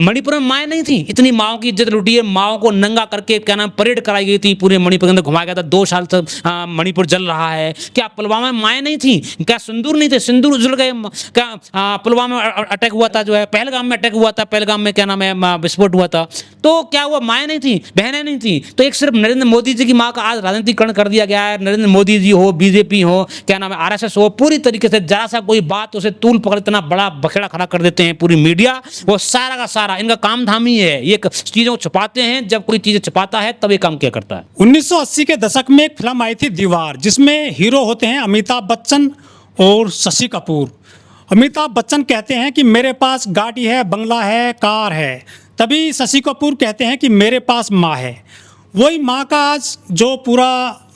मणिपुर में माएँ नहीं थी, इतनी माओं की इज्जत लूटी है, माओं को नंगा करके क्या नाम परेड कराई गई थी, पूरे मणिपुर के अंदर घुमाया गया था, 2 साल तक मणिपुर जल रहा है। क्या पुलवामा में माएँ नहीं थी? क्या सिंदूर नहीं थे? सिंदूर उजड़ गए। क्या पुलवामा में अटैक हुआ था, जो है पहलगाम में अटैक हुआ था, पहलगाम में क्या नाम है विस्फोट हुआ था, तो क्या हुआ? माएँ नहीं थी, बहनें नहीं थी? तो एक सिर्फ नरेंद्र मोदी जी की माँ का आज राजनीतिकरण कर दिया गया है। नरेंद्र मोदी जी हो, बीजेपी हो, क्या नाम है आरएसएस हो, पूरी तरीके से जरा सा कोई बात उसे तूल पकड़ इतना बड़ा बखेड़ा खड़ा कर देते हैं पूरी मीडिया। वो सारा का सारा इनका काम धाम ही है, ये चीजों को छुपाते हैं। जब कोई चीजें छुपाता है तब ये काम क्या करता है। 1980 के दशक में एक फिल्म आई थी दीवार, जिसमें हीरो होते हैं अमिताभ बच्चन और शशि कपूर। अमिताभ बच्चन कहते हैं कि मेरे पास गाड़ी है, बंगला है, कार है। तभी शशि कपूर कहते हैं कि मेरे पास माँ है। वही माँ का आज जो पूरा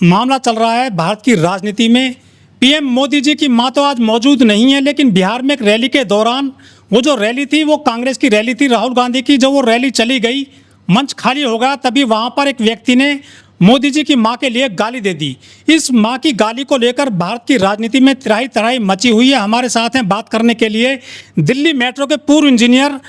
मामला चल रहा है भारत की राजनीति में। पीएम मोदी जी की माँ तो आज मौजूद नहीं है, लेकिन बिहार में एक रैली के दौरान, वो जो रैली थी वो कांग्रेस की रैली थी, राहुल गांधी की, जो वो रैली चली गई, मंच खाली हो गया, तभी वहाँ पर एक व्यक्ति ने मोदी जी की मां के लिए गाली दे दी। इस मां की गाली को लेकर भारत की राजनीति में तराई तराई मची हुई है। हमारे साथ हैं बात करने के लिए दिल्ली मेट्रो के पूर्व इंजीनियर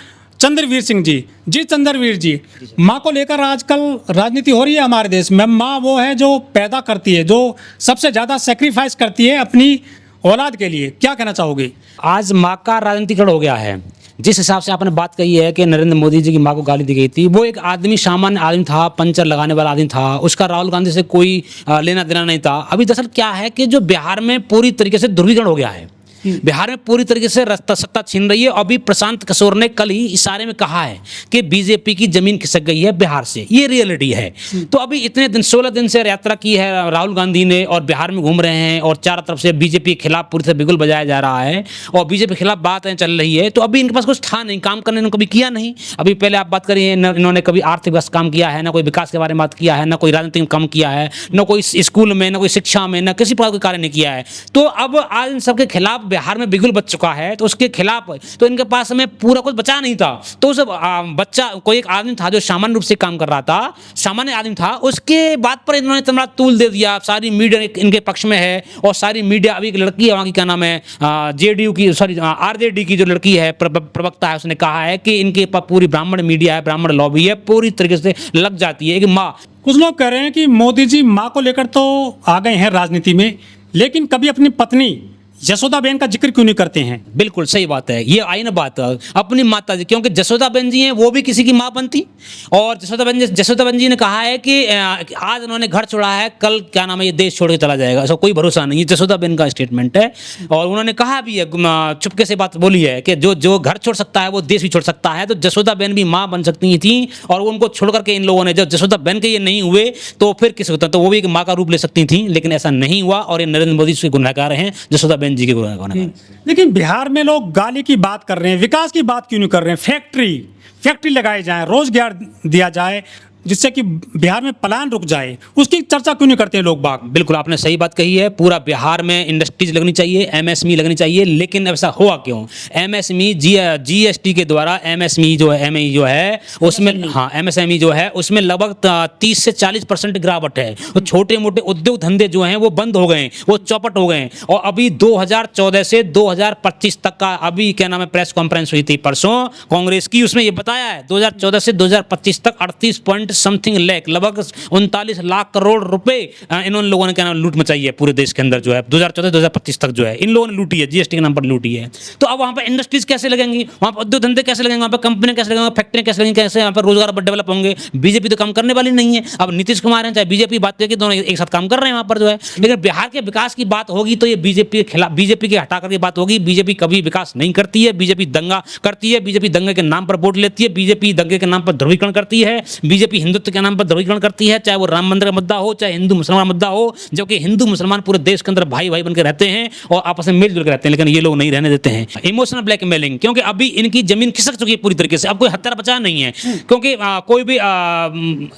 चंद्रवीर सिंह जी। जी चंद्रवीर जी, माँ को लेकर आजकल राजनीति हो रही है हमारे देश में। माँ वो है जो पैदा करती है, जो सबसे ज़्यादा सेक्रीफाइस करती है अपनी औलाद के लिए। क्या कहना चाहोगे? आज माँ का राजनीतिकरण हो गया है। जिस हिसाब से आपने बात कही है कि नरेंद्र मोदी जी की माँ को गाली दी गई थी, वो एक आदमी, सामान्य आदमी था, पंचर लगाने वाला आदमी था, उसका राहुल गांधी से कोई लेना देना नहीं था। अभी दरअसल क्या है कि जो बिहार में पूरी तरीके से ध्रुवीकरण हो गया है, बिहार में पूरी तरीके से सत्ता छीन रही है। अभी प्रशांत किशोर ने कल ही इशारे में कहा है कि बीजेपी की जमीन खिसक गई है बिहार से, ये रियलिटी है। तो अभी इतने दिन 16 दिन से यात्रा की है राहुल गांधी ने और बिहार में घूम रहे हैं और चारों तरफ से बीजेपी के खिलाफ पूरी तरह बिगुल बजाया जा रहा है और बीजेपी के खिलाफ बातें चल रही है। तो अभी इनके पास कुछ था नहीं, काम करने ने कभी किया नहीं। अभी पहले आप बात करिए, इन्होंने कभी आर्थिक विकास काम किया है, ना कोई विकास के बारे में बात किया है, ना कोई राजनीतिक में काम किया है, ना कोई स्कूल में, ना कोई शिक्षा में, ना किसी प्रकार का कार्य नहीं किया है। तो अब आज इन सबके खिलाफ बिहार में बिगुल बच चुका है, तो उसके खिलाफ तो इनके पास में पूरा कुछ बचा नहीं था। तो उस बच्चा कोई एक आदमी था जो सामान्य रूप से काम कर रहा था, सामान्य आदमी था, उसके बात पर इन्होंने इतना तूल दे दिया। सारी मीडिया इनके पक्ष में है और सारी मीडिया, अभी एक लड़की है वहाँ की, क्या नाम है, जेडीयू की, सॉरी आरजेडी की जो लड़की है, प्रवक्ता है, उसने कहा है कि इनके पूरी ब्राह्मण मीडिया है, ब्राह्मण लॉबी है, पूरी तरीके से लग जाती है कि माँ। कुछ लोग कह रहे हैं कि मोदी जी माँ को लेकर तो आ गए हैं राजनीति में, लेकिन कभी अपनी पत्नी यशोदाबेन का जिक्र क्यों नहीं करते हैं? बिल्कुल सही बात है, ये आई ना बात अपनी माता जी, क्योंकि जसोदाबेन जी हैं, वो भी किसी की माँ बनती। और जसोदाबेन जी ने कहा है कि आज उन्होंने घर छोड़ा है, कल क्या नाम है ये देश छोड़ के चला जाएगा, ऐसा कोई भरोसा नहीं। ये जसोदाबेन का स्टेटमेंट है और उन्होंने कहा भी है, चुपके से बात बोली है कि जो घर छोड़ सकता है वो देश भी छोड़ सकता है। तो जसोदाबेन भी माँ बन सकती थी और उनको छोड़ करके इन लोगों ने, जब जसोदाबेन के ये नहीं हुए तो फिर किस होता, तो वो भी एक माँ का रूप ले सकती थी, लेकिन ऐसा नहीं हुआ और ये नरेंद्र मोदी से गुनाहगार हैं जसोदाबेन जी के गुनाहगार। लेकिन बिहार में लोग गाली की बात कर रहे हैं, विकास की बात क्यों नहीं कर रहे हैं? फैक्ट्री लगाई जाए, रोजगार दिया जाए, जिससे कि बिहार में पलायन रुक जाए, उसकी चर्चा क्यों नहीं करते हैं लोग बाग? बिल्कुल आपने सही बात कही है, पूरा बिहार में इंडस्ट्रीज लगनी चाहिए, एमएसएमई लगनी चाहिए, लेकिन ऐसा हुआ क्यों? एमएसएमई जीएसटी के द्वारा एमएसएमई जो है, एमई जो है उसमें, हाँ एमएसएमई जो है उसमें लगभग 30 से 40% गिरावट है। तो छोटे मोटे उद्योग धंधे जो हैं वो बंद हो गए, वो चौपट हो गए। और अभी 2014 से 2025 तक का अभी क्या नाम है प्रेस कॉन्फ्रेंस हुई थी परसों कांग्रेस की, उसमें ये बताया है 2014 से 2025 तक 38 पॉइंट समथिंग लाख, लगभग 39 लाख करोड़ रुपए इन लोगों ने क्या नाम लूट मचाई है पूरे देश के अंदर, जो है 2014-2025 तक जो है इन लोगों ने लूटी है, जीएसटी के नाम पर लूटी है। तो अब वहाँ पर इंडस्ट्रीज कैसे लगेंगी, वहाँ पर उद्योग धंधे कैसे लगेंगे, वहाँ पर कंपनियां कैसे लगेंगी, फैक्ट्रियां कैसे लगेंगी, कैसे वहाँ पर रोजगार डेवलप होंगे? बीजेपी तो काम करने वाली नहीं है। अब नीतीश कुमार हैं चाहे बीजेपी, बात करके दोनों एक साथ काम कर रहे हैं वहाँ पर जो है, लेकिन बिहार के विकास की बात होगी तो ये बीजेपी के खिलाफ, बीजेपी के हटा करके बात होगी। बीजेपी कभी विकास नहीं करती है, बीजेपी दंगा करती है, बीजेपी दंगे के नाम पर वोट लेती है, बीजेपी दंगे के नाम पर ध्रुवीकरण करती है, बीजेपी हिंदुत्व के नाम पर ध्रुवीकरण करती है, चाहे वो राम मंदिर का मुद्दा हो, चाहे हिंदू मुसलमान मुद्दा हो, जबकि हिंदू मुसलमान पूरे देश के अंदर भाई भाई बनकर रहते हैं और आपस में मिलजुल कर रहते हैं, लेकिन ये लोग नहीं रहने देते हैं। इमोशनल ब्लैकमेलिंग, क्योंकि अभी इनकी जमीन खिसक चुकी है पूरी तरीके से, अब कोई हथियार बचा नहीं है, क्योंकि कोई भी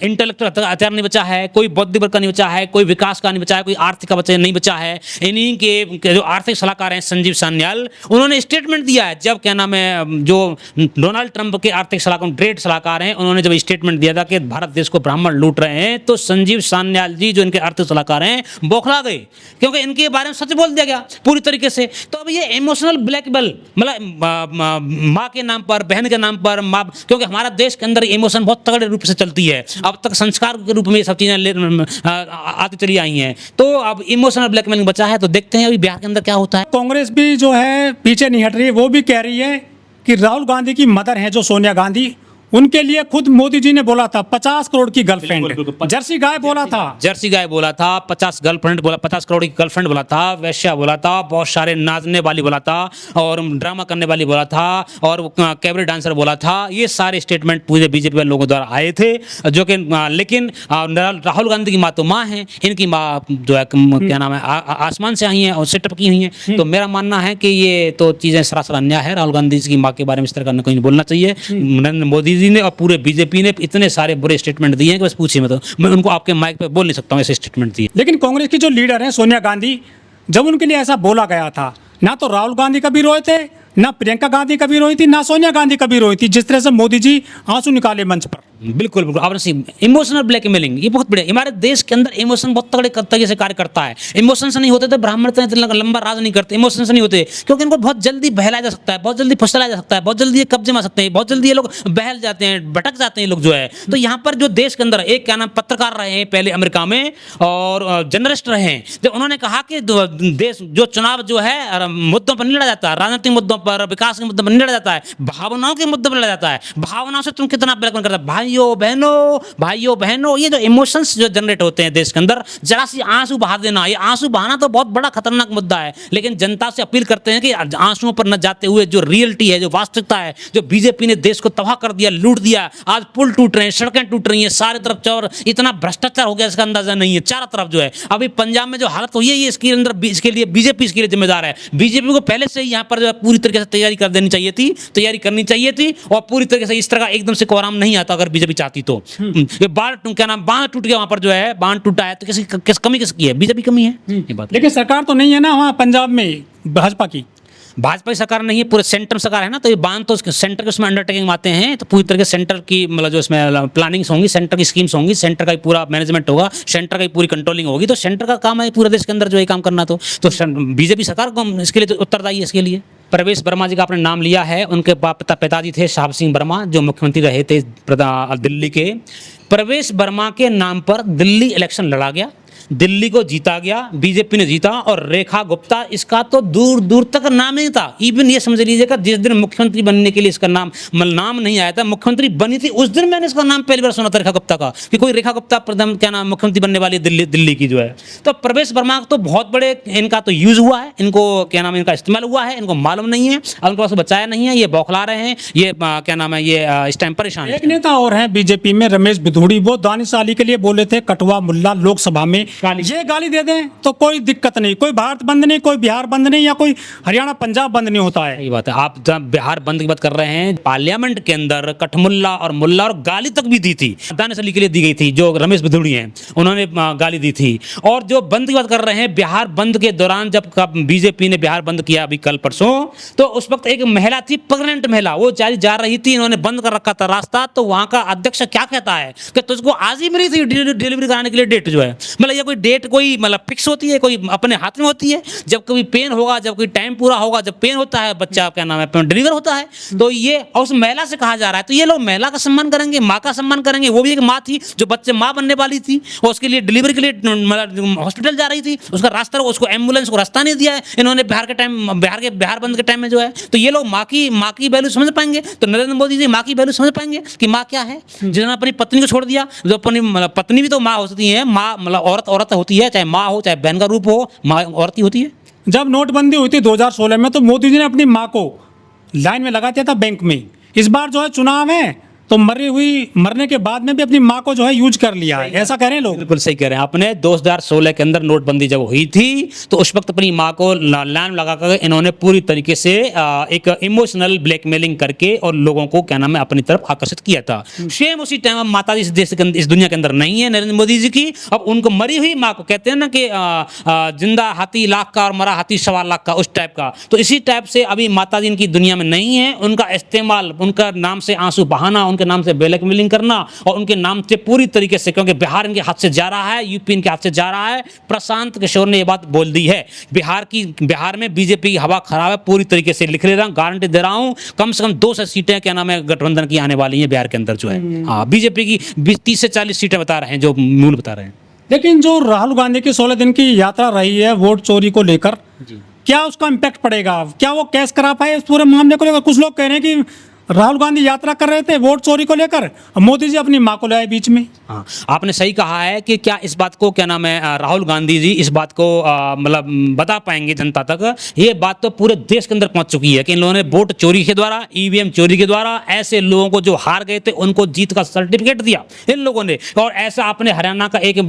इंटेलेक्चुअल हथियार नहीं बचा है, कोई बौद्धिक वर्ग का नहीं बचा है, कोई विकास का नहीं बचा है, कोई आर्थिक का नहीं बचा है। इन्हीं के जो आर्थिक सलाहकार हैं संजीव सान्याल, उन्होंने स्टेटमेंट दिया है, जब क्या नाम है जो डोनाल्ड ट्रंप के आर्थिक सलाहकार, ग्रेट सलाहकार हैं, उन्होंने जब स्टेटमेंट दिया था कि भारत देश को ब्राह्मण लूट रहे हैं, तो संजीव सान्याल जी जो इनके अर्थ सलाहकार हैं बौखला गए, क्योंकि इनके बारे में सच बोल दिया गया पूरी तरीके से। तो अब ये इमोशनल ब्लैकमेल, मतलब माँ के नाम पर, बहन के नाम पर, माँ, क्योंकि हमारा देश के अंदर इमोशन बहुत तगड़े रूप से चलती है, अब तक संस्कार के रूप में ये सब चीज़ें आती चली आई हैं। तो अब इमोशनल ब्लैकमेलिंग बचा है, तो देखते हैं अभी बिहार के अंदर क्या होता है। कांग्रेस भी जो है पीछे नहीं हट रही है, वो भी कह रही है कि राहुल गांधी की मदर हैं जो सोनिया गांधी, उनके लिए खुद मोदी जी ने बोला था 50 करोड़ की गर्लफ्रेंड, जर्सी गाय बोला था, जर्सी गाय बोला था, 50 गर्लफ्रेंड बोला, 50 करोड़ की गर्लफ्रेंड बोला था, वैश्या बोला था, बहुत सारे नाचने वाली बोला था, और ड्रामा करने वाली बोला था, और कैबरे डांसर बोला था। ये सारे स्टेटमेंट पूरे बीजेपी वाले लोगों द्वारा आए थे, जो कि लेकिन राहुल गांधी की माँ तो माँ है, इनकी माँ जो है क्या नाम है आसमान से आई हैं और से टपकी हुई हैं। तो मेरा मानना है कि ये तो चीज़ें सरासर अन्याय है। राहुल गांधी जी की माँ के बारे में इस तरह का कहीं बोलना चाहिए। नरेंद्र मोदी जी ने और पूरे बीजेपी ने इतने सारे बुरे स्टेटमेंट दिए हैं कि बस पूछिए मत, मैं उनको आपके माइक पे बोल नहीं सकता हूँ ऐसे स्टेटमेंट दिए। लेकिन कांग्रेस की जो लीडर हैं सोनिया गांधी, जब उनके लिए ऐसा बोला गया था, ना तो राहुल गांधी कभी रोए थे, ना प्रियंका गांधी कभी रोई थी, ना सोनिया गांधी कभी रोई थी, जिस तरह से मोदी जी आंसू निकाले मंच पर। बिल्कुल बिल्कुल आपने सही, इमोशनल ब्लैकमेलिंग ये बहुत बढ़िया। हमारे देश के अंदर इमोशन बहुत तगड़े तरीके से कार्य करता है। इमोशन से नहीं होते तो ब्राह्मण इतना लंबा राज नहीं करते, इमोशन से नहीं होते, क्योंकि इनको बहुत जल्दी बहलाया जा सकता है, बहुत जल्दी फुसलाया जा सकता है, बहुत जल्दी ये कब्जे में आ सकते हैं, बहुत जल्दी ये लोग बहल जाते हैं, भटक जाते हैं लोग जो है। तो यहाँ पर जो देश के अंदर एक क्या नाम पत्रकार रहे हैं पहले अमेरिका में, और जर्नलिस्ट रहे हैं, जब उन्होंने कहा कि देश जो चुनाव जो है मुद्दों पर नहीं लड़ा जाता, राजनीतिक मुद्दों पर, विकास के मुद्दों पर नहीं लड़ा जाता है, भावनाओं के मुद्दों पर लड़ा जाता है। भावनाओं से तुम कितना ब्लैकमेल करता है, भाइयों बहनों, ये जो इमोशंस जो जनरेट होते हैं देश के अंदर, जरा सी आंसू बहा देना, ये आंसू बहाना तो बहुत बड़ा खतरनाक मुद्दा है। लेकिन जनता से अपील करते हैं कि आंसुओं पर न जाते हुए जो रियलिटी है, जो वास्तविकता है, जो बीजेपी ने देश को तबाह कर दिया, लूट दिया, आज पुल टूट रहे हैं, सड़कें टूट रही हैं, सारे तरफ चौर, इतना भ्रष्टाचार हो गया इसका अंदाजा नहीं है चारों तरफ जो है। अभी पंजाब में जो हालत हुई है, ये इसके अंदर इसके लिए बीजेपी इसके लिए जिम्मेदार है। बीजेपी को पहले से यहाँ पर जो है पूरी तरीके से तैयारी कर देनी चाहिए थी, तैयारी करनी चाहिए थी, और पूरी तरीके से इस तरह का एकदम से कोराम नहीं आता अगर बीजेपी चाहती तो। ये क्या नाम बांध टूट गया, वहां पर जो है बांध टूटा है, तो किस कमी किसकी है? बीजेपी कमी है ये बात। लेकिन सरकार तो नहीं है ना वहाँ पंजाब में भाजपा की सरकार नहीं है, पूरे सेंटर में सरकार है ना, तो ये बांध तो सेंटर के उसमें अंडरटेकिंग आते हैं, तो पूरी तरह से सेंटर की मतलब जो इसमें प्लानिंग्स होंगी, सेंटर की स्कीम्स होंगी, सेंटर का ही पूरा मैनेजमेंट होगा, सेंटर का ही पूरी कंट्रोलिंग होगी। तो सेंटर का काम है पूरे देश के अंदर जो है काम करना। तो बीजेपी सरकार को इसके लिए तो उत्तरदायी है इसके लिए। प्रवेश वर्मा जी का आपने नाम लिया है, उनके पिताजी थे साहब सिंह वर्मा, जो मुख्यमंत्री रहे थे दिल्ली के। प्रवेश वर्मा के नाम पर दिल्ली इलेक्शन लड़ा गया, दिल्ली को जीता गया, बीजेपी ने जीता, और रेखा गुप्ता इसका तो दूर दूर तक नाम नहीं था। इवन ये समझ लीजिएगा जिस दिन मुख्यमंत्री बनने के लिए इसका नाम नहीं आया था, मुख्यमंत्री बनी थी उस दिन मैंने इसका नाम पहली बार सुना था रेखा गुप्ता का, कि कोई रेखा गुप्ता प्रधान क्या नाम मुख्यमंत्री बनने वाली दिल्ली की जो है। तो प्रवेश वर्मा तो बहुत बड़े इनका तो यूज हुआ है, इनको क्या नाम इनका इस्तेमाल हुआ है, इनको मालूम नहीं है, उनके पास बचाया नहीं है, ये बौखला रहे हैं, ये क्या नाम है, ये इस टाइम परेशान। एक नेता और हैं बीजेपी में, रमेश बिधूड़ी, वो दानिश-अली के लिए बोले थे कटुआ मुल्ला लोकसभा में, ये गाली दे दें तो कोई दिक्कत नहीं, कोई भारत बंद नहीं, कोई बिहार बंद नहीं, या कोई हरियाणा पंजाब बंद नहीं होता है। सही बात है। आप जब बिहार बंद की बात कर रहे हैं, पार्लियामेंट के अंदर कठमुल्ला और मुल्ला और गाली तक भी दी थी, दानिश अली के लिए दी गई थी, जो रमेश बिधूड़ी हैं उन्होंने गाली दी थी। और जो बंद की बात कर रहे हैं, बिहार बंद के दौरान जब बीजेपी ने बिहार बंद किया अभी कल परसों, तो उस वक्त एक महिला थी, प्रेग्नेंट महिला, वो जा रही थी, इन्होंने बंद कर रखा था रास्ता। तो वहां का अध्यक्ष क्या कहता है कि तुझको आज ही मिली थी डिलीवरी कराने के लिए डेट जो है, मतलब ये कोई डेट कोई मतलब फिक्स होती है, कोई अपने हाथ में होती है? जब कभी पेन होगा, जब कोई टाइम पूरा होगा, जब पेन होता है, बच्चा क्या नाम है डिलीवर होता है, तो ये उस महिला से कहा जा रहा है। तो ये लोग महिला का सम्मान करेंगे, माँ का सम्मान करेंगे, वो भी एक माँ थी जो बच्चे माँ बनने वाली थी, और उसके लिए डिलीवरी के लिए मतलब हॉस्पिटल जा रही थी, उसका रास्ता, उसको एम्बुलेंस को रास्ता नहीं दिया है इन्होंने बिहार बंद के टाइम में जो है। तो ये लोग माँ की वैल्यू समझ पाएंगे? तो नरेंद्र मोदी जी माँ की वैल्यू समझ पाएंगे कि माँ क्या है? जिन्होंने अपनी पत्नी को छोड़ दिया, जो अपनी पत्नी भी तो माँ होती है, माँ मतलब औरत होती है, चाहे माँ हो चाहे बहन का रूप हो, माँ औरत ही होती है। जब नोटबंदी हुई थी 2016 में, तो मोदी जी ने अपनी माँ को लाइन में लगा दिया था बैंक में। इस बार जो है चुनाव है, तो मरने के बाद में भी अपनी माँ को जो है यूज कर लिया है, ऐसा कह रहे हैं लोग। बिल्कुल सही कह रहे हैं आपने। 2016 के अंदर नोटबंदी जब हुई थी, तो उस वक्त अपनी माँ को लाइन लगाकर इन्होंने पूरी तरीके से एक इमोशनल ब्लैकमेलिंग करके और लोगों को क्या नाम है अपनी तरफ आकर्षित किया था। सेम उसी टाइम माता जी इस देश के इस दुनिया के अंदर नहीं है नरेंद्र मोदी जी की। अब उनको मरी हुई माँ को कहते हैं ना कि जिंदा हाथी लाख का और मरा हाथी 1.25 लाख का, उस टाइप का। तो इसी टाइप से अभी माता जी इनकी दुनिया में नहीं है, उनका इस्तेमाल, उनका नाम से आंसू बहाना, उनके नाम से ब्लैकमेलिंग करना और उनके नाम से पूरी तरीके से, क्योंकि बिहार इनके हाथ से जा रहा है, यूपी इनके हाथ से जा रहा है। प्रशांत किशोर ने ये बात बोल दी है, बिहार में बीजेपी की हवा खराब है, पूरी तरीके से लिख ले रहा हूँ, गारंटी दे रहा हूँ। कम से कम 200 सीटें क्या नाम है गठबंधन की आने वाली हैं बिहार के अंदर जो है। हाँ, बीजेपी की 30 से 40 सीटें बता रहे हैं, जो मूल बता रहे हैं। लेकिन जो राहुल गांधी की 16 दिन की यात्रा रही है वोट चोरी को लेकर, क्या उसका इम्पैक्ट पड़ेगा? क्या वो कैश करा पाए इस पूरे मामले को लेकर? कुछ लोग कह रहे हैं कि राहुल गांधी यात्रा कर रहे थे वोट चोरी को लेकर, मोदी जी अपनी माँ को लाए बीच में। हाँ, आपने सही कहा है कि क्या इस बात को क्या नाम है राहुल गांधी जी इस बात को मतलब बता पाएंगे जनता तक? ये बात तो पूरे देश के अंदर पहुंच चुकी है कि इन लोगों ने वोट चोरी के द्वारा, ईवीएम चोरी के द्वारा ऐसे लोगों को जो हार गए थे उनको जीत का सर्टिफिकेट दिया इन लोगों ने। और ऐसा आपने हरियाणा का एक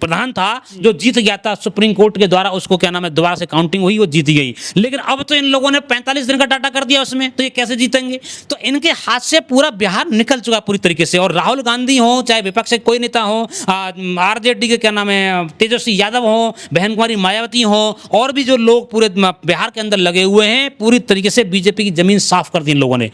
प्रधान था जो जीत गया था सुप्रीम कोर्ट के द्वारा, उसको क्या नाम है दोबारा से काउंटिंग हुई, वो जीत गई। लेकिन अब तो इन लोगों ने 45 दिन का डाटा कर दिया उसमें, तो ये कैसे जीतेंगे? तो इनके हाथ से पूरा बिहार निकल चुका पूरी तरीके से। और राहुल गांधी हो, चाहे विपक्ष के कोई नेता हो, आरजेडी के क्या नाम है तेजस्वी यादव हो, बहन कुमारी मायावती हो, और भी जो लोग पूरे बिहार के अंदर लगे हुए हैं, पूरी तरीके से बीजेपी की जमीन साफ कर दी इन लोगों ने।